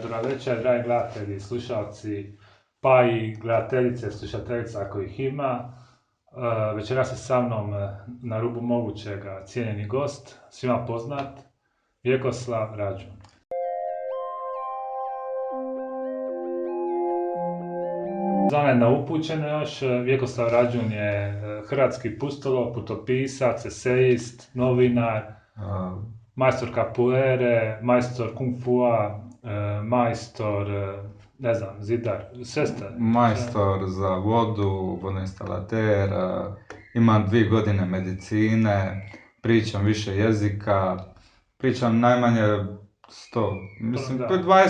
Dobra večer, dragi gledatelji, slušalci, pa i gledateljice, slušateljica ako ih ima. Večeras je sa mnom na rubu mogućega cijenjeni gost, svima poznat, Vjekoslav Rađun. Za one neupućene još, Vjekoslav Rađun je hrvatski pustolov, putopisac, esejist, novinar, majstor capoeire, majstor kung fua, majstor, ne znam, zidar, sve ste. Majstor za vodu, vodoinstalater, imam 2 godine medicine, pričam više jezika, pričam najmanje 20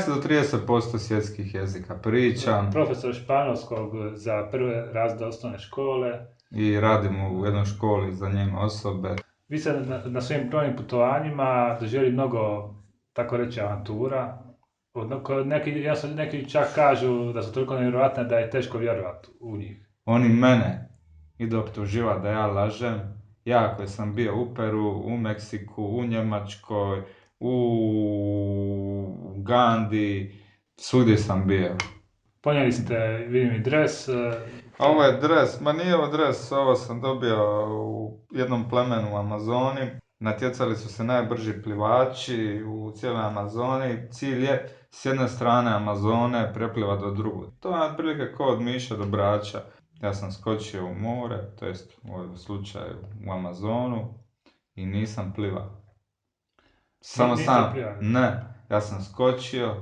do 30% svjetskih jezika pričam. Profesor španjolskog za prve razrede osnovne škole. I radim u jednoj školi za njeme osobe. Vi ste na svojim brojnim putovanjima doživjeli mnogo, tako reći, avantura. Neki čak kažu da su toliko nevjerojatne da je teško vjerovati u njih. Oni mene idu optuživati da ja lažem. Ja koji sam bio u Peru, u Meksiku, u Njemačkoj, u Gandhi, svugdje sam bio. Ponijeli ste, vidim, i dres. Ovo je dres, ma nije ovo dres, ovo sam dobio u jednom plemenu u Amazoni. Natjecali su se najbrži plivači u cijeloj Amazoni. Cilj je s jedne strane Amazone prepliva do druge. To je otprilike kao od Miša do Brača. Ja sam skočio u more, to jest u ovom slučaju u Amazonu i nisam plivao. Ne, ja sam skočio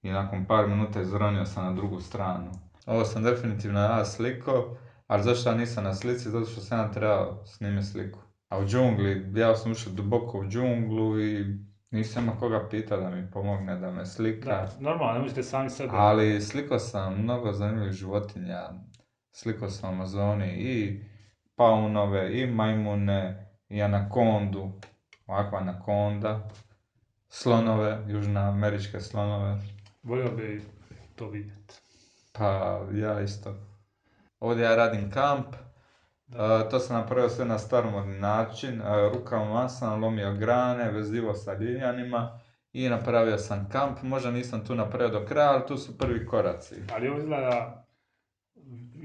i nakon par minuta izronio sam na drugu stranu. Ovo sam definitivno ja sliko, ali zašto ja nisam na slici? Zato što sam ja trebao snimiti sliku. A u džungli, ja sam ušao duboko u džunglu i nisam imao koga pita da mi pomogne, da me slika. Da, normalno, ne možete sami sebe. Ali slikao sam mnogo zanimljivih životinja. Slikao sam u Amazoni i paunove, i majmune, i anakondu, ovakva anakonda, slonove, južnoameričke slonove. Volio bi to vidjeti. Pa ja isto. Ovdje ja radim kamp. To sam napravio sve na staromodni način. Rukama sam lomio grane, vezivo sa ljiljanima i napravio sam kamp. Možda nisam tu napravio do kraja, ali tu su prvi koraci. Ali ovo izgleda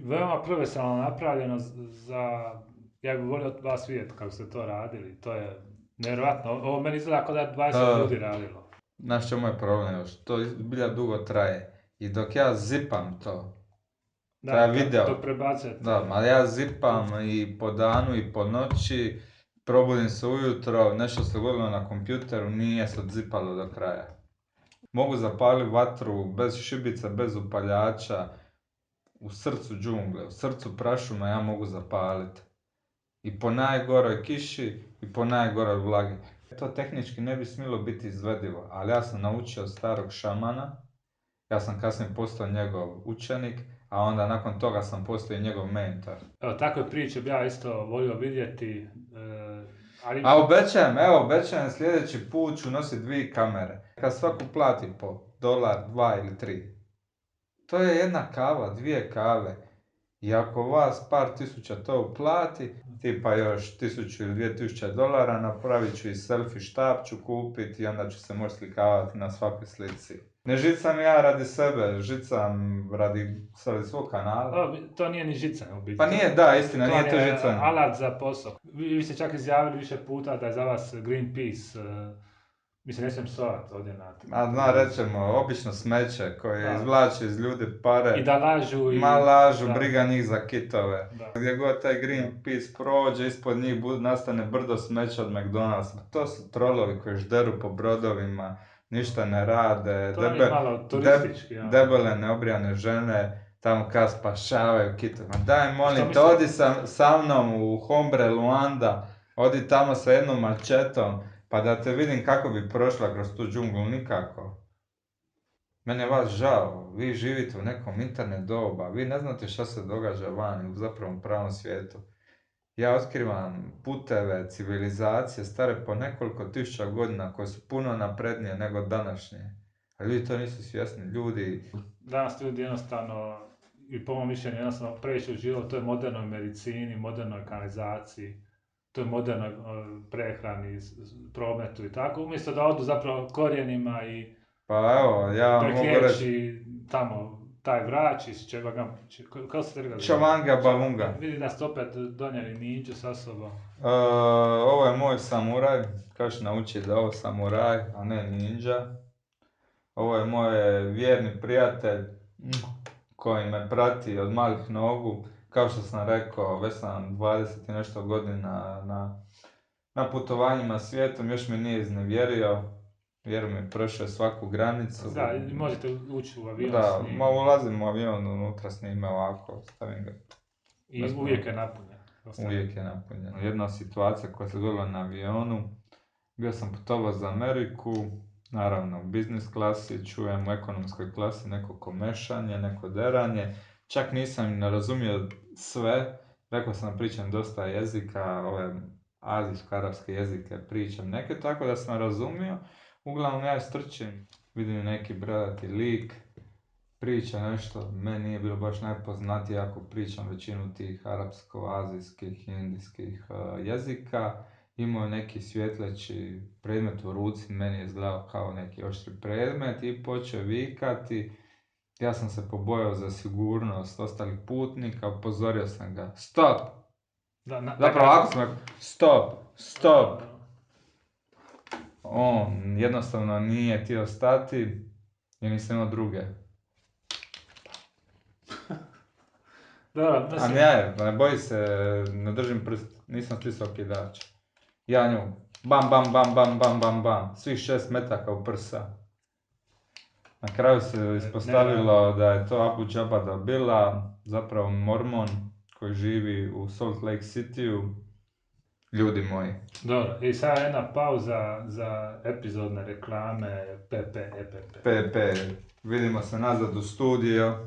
veoma profesionalno napravljeno za... Ja bih volio od vas vidjeti kako ste to radili. To je nevjerojatno. Ovo meni izgleda kao da je 20 ljudi radilo. Znaš čemu je problem još? To bilja dugo traje. I dok ja zipam to, da, to je video. Dok prebacujete. Da, ali ja zipam i po danu i po noći, probudim se ujutro, nešto se dogodilo na kompjuteru, nije se odzipalo do kraja. Mogu zapaliti vatru bez šibica, bez upaljača, u srcu džungle, u srcu prašuma ja mogu zapaliti. I po najgoroj kiši i po najgoroj vlagi. To tehnički ne bi smjelo biti izvedivo, ali ja sam naučio starog šamana, ja sam kasnije postao njegov učenik, a onda nakon toga sam postao i njegov mentor. Evo, takve priče bi ja isto volio vidjeti. Ali... A obećajem sljedeći put ću nositi 2 kamere. Kad svaku plati po $1, 2 ili 3. To je jedna kava, 2 kave. I ako vas par tisuća to uplati, tipa još $1000 ili $2000, napravit ću i selfie štab ću kupiti i onda ću se moći slikavati na svakoj slici. Ne žicam ja radi sebe, žicam radi svog kanala. To nije ni žicanje u biti. Pa nije, da, istina, nije to žicanje. To je alat za posao. Vi ste čak izjavili više puta da je za vas Greenpeace, mislim, ne smijem psovat ovdje na... Rećemo, obično smeće koje izvlači iz ljudi pare. I da lažu. Lažu, briga njih za kitove. Da. Gdje god taj Greenpeace prođe, ispod njih nastane brdo smeća od McDonald'sa. To su trolovi koji žderu po brodovima, ništa ne rade. To je malo turistički. Debele neobrijane žene tamo kad spašavaju kitove. Daj, molim te, odi sa mnom u Hombre, Luanda, odi tamo sa jednom mačetom, pa da te vidim kako bi prošla kroz tu džunglu, nikako. Mene je vas žao, vi živite u nekom internet doba, vi ne znate šta se događa vani, u zapravo pravom svijetu. Ja otkrivam puteve, civilizacije stare po nekoliko tisuća godina koje su puno naprednije nego današnje. A ljudi to nisu svjesni, ljudi... Danas ljudi jednostavno, i po mom mišljenju, jednostavno previše uživaju u toj modernoj medicini, modernoj kanalizaciji, toj modernoj prehrani, prometu i tako, umjesto da odu zapravo korijenima i Pa evo, ja vam Dok mogu reći liječi tamo taj vrač iz čega ga... Kako se rekao? Čavanga Bavunga. Vidi da ste opet donijeli ninđu sa sobom. Ovo je moj samuraj, kažeš nauči da je ovo samuraj, a ne ninja. Ovo je moj vjerni prijatelj koji me prati od malih nogu. Kao što sam rekao, već sam 20 i nešto godina na putovanjima svijetom, još me nije iznevjerio. Vjerujem mi, prošao je svaku granicu. Da, i možete ući u avion Da, s njim. ma ulazim u avion, unutra s njime ovako, stavim ga. I uvijek je napunjen. Uvijek je napunjen. Jedna situacija koja se dogodila na avionu, bio sam putovao za Ameriku, naravno u biznis klasi, čujem u ekonomskoj klasi neko komešanje, neko deranje, čak nisam ne razumio sve, rekao sam da pričam dosta jezika, ove azijsko-arapske jezike pričam neke, tako da sam razumio, uglavnom ja strčim, vidim neki bradati lik, priča nešto, meni nije bilo baš najpoznatije ako pričam većinu tih arapsko-azijskih, indijskih jezika. Imao je neki svjetleći predmet u ruci, meni je izgledao kao neki oštri predmet i počeo vikati. Ja sam se pobojao za sigurnost ostalih putnika, upozorio sam ga, stop! Zapravo ako sam rekao, stop! On jednostavno nije htio stati jer nisam imao druge. Dobro, A ne boji se, ne držim prst, nisam stisao kidač. Ja nju, bam, svih 6 metaka u prsa. Na kraju se ispostavilo da je to Abu Jabba Bila, zapravo mormon koji živi u Salt Lake Cityu. Ljudi moji. Dobro, i sad jedna pauza za epizodne reklame EPP. Vidimo se nazad u studio.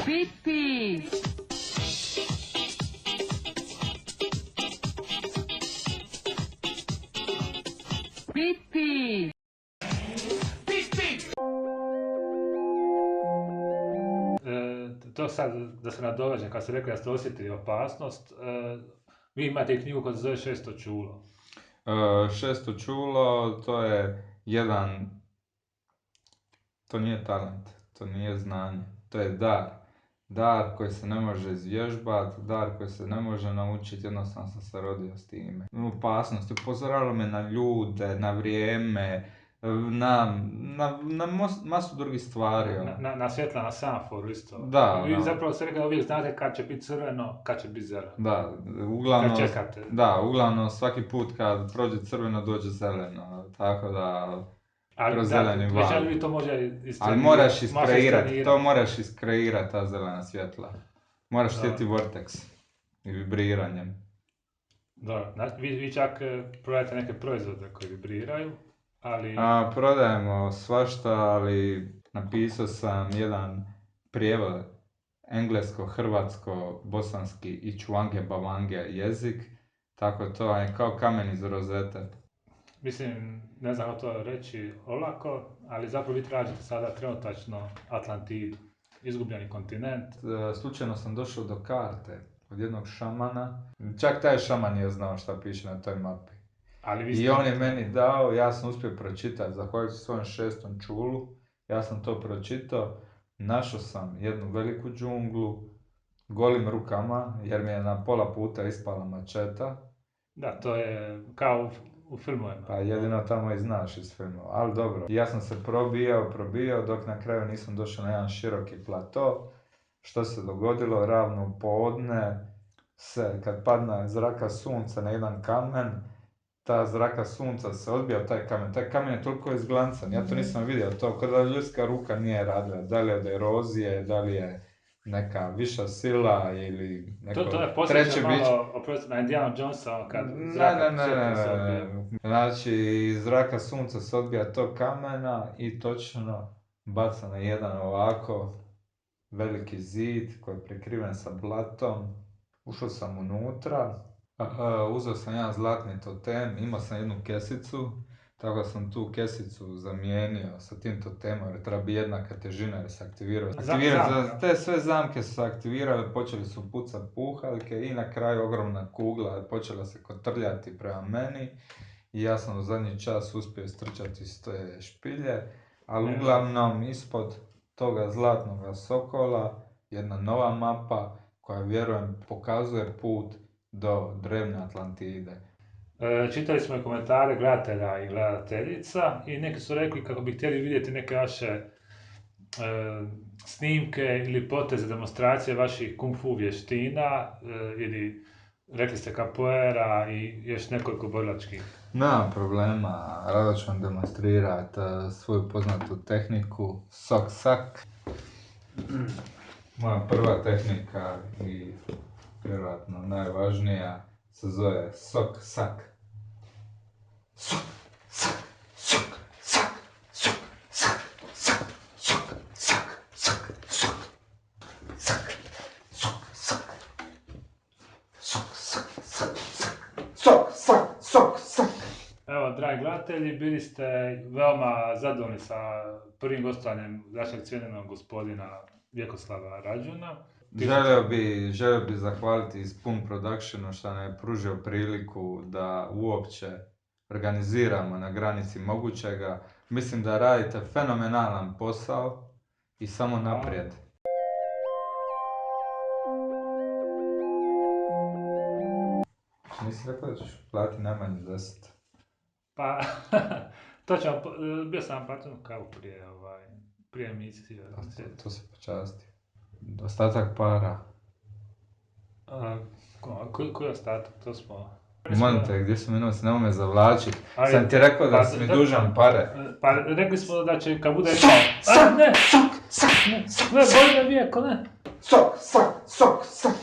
Pipi! Pipi! To sad, da se nadovežem, kad ste rekli da ste osjetili opasnost, vi imate i knjigu koja se zove Šesto čulo. Šesto čulo, to je jedan, to nije talent, to nije znanje, to je dar. Dar koji se ne može izvježbati, dar koji se ne može naučiti, jednostavno sam se rodio s time. Opasnost, upozoravalo me na ljude, na vrijeme, na masu drugih stvari. Na svjetla, na semaforu isto. Da. Vi zapravo se rekli da uvijek znate kad će biti crveno, kad će biti zeleno. Da, uglavnom, kad čekate. Da, uglavnom svaki put kad prođe crveno dođe zeleno, tako da... Ali zeleni val. Ali vi to može istrenirati. Ali moraš iskreirati, to moraš iskreirati ta zelena svjetla. Moraš htjeti vortex i vibriranjem. Da, vi čak prodajete neke proizvode koji vibriraju, ali... Prodajemo svašta, ali napisao sam jedan prijevod englesko, hrvatsko, bosanski i čuange bavange jezik, tako to je kao kamen iz rozete. Mislim, ne znam to reći olako, ali zapravo vi tražite sada trenutačno Atlantidu, izgubljeni kontinent. Slučajno sam došao do karte od jednog šamana, čak taj šaman je znao šta piše na toj mapi. I on je meni dao, ja sam uspio pročitati, zahvaljujući svojem šestom čulu, ja sam to pročitao, našao sam jednu veliku džunglu, golim rukama, jer mi je na pola puta ispala mačeta. Da, to je kao u filmovima. Pa jedino tamo i znaš iz filmova, ali dobro. Ja sam se probijao, dok na kraju nisam došao na jedan široki plato. Što se dogodilo, ravno podne, kad padne zraka sunca na jedan kamen, ta zraka sunca se odbija od taj kamen je toliko izglancan, ja to nisam vidio, to kada ljudska ruka nije radila, da li je od erozije, da li je neka viša sila ili neko to je treće biće. malo oprosti na Indiana Jonesa kad zraka sunca se odbija. Znači, iz zraka sunca se odbija tog kamena i točno baca na jedan ovako veliki zid koji je prekriven sa blatom. Ušao sam unutra, Uzeo sam jedan zlatni totem, imao sam jednu kesicu, tako da sam tu kesicu zamijenio sa tim totemom jer treba biti jednaka težina jer se aktivirao. Te sve zamke su se aktivirale, počeli su pucat puhaljke i na kraju ogromna kugla počela se kotrljati prema meni i ja sam u zadnji čas uspio istrčati iz te špilje, ali uglavnom ispod toga zlatnog sokola jedna nova mapa koja vjerujem pokazuje put do drevne Atlantide. Čitali smo i komentare gledatelja i gledateljica i neki su rekli kako bi htjeli vidjeti neke vaše snimke ili poteze, demonstracije vaših kung fu vještina ili rekli ste capoeira i još nekoliko borilačkih. Nema problema, rado ću vam demonstrirati svoju poznatu tehniku, sok sak. Moja prva tehnika i vjerojatno najvažnija se zove sok sak. Sok sak, sok sak, sok sak, sak, sok sak, sak, sok sak, sok sak, sok sak, sak, sak, sok sak, sok sak. Evo, dragi gledatelji, bili ste veoma zadovoljni sa prvim gostovanjem našeg cijenjenog gospodina Vjekoslava Rađuna. Želio bi zahvaliti iz Pun Productionu što nam je pružio priliku da uopće organiziramo na granici mogućega. Mislim da radite fenomenalan posao i samo naprijed. Nisi rekao da ćeš platiti najmanje 10? Pa, to ćemo, bio sam vam platio kavu prije emisije. To se počasti. Ostatak para. Koji ostatak? To smo... Molim te, gdje su mi novci, nemoj me zavlačiti. Sam ti rekao da si mi dužan pare. Pa rekli smo da će kad bude imao... Ne, boli me Vijeko, ne. Sok, sak, sok, sak.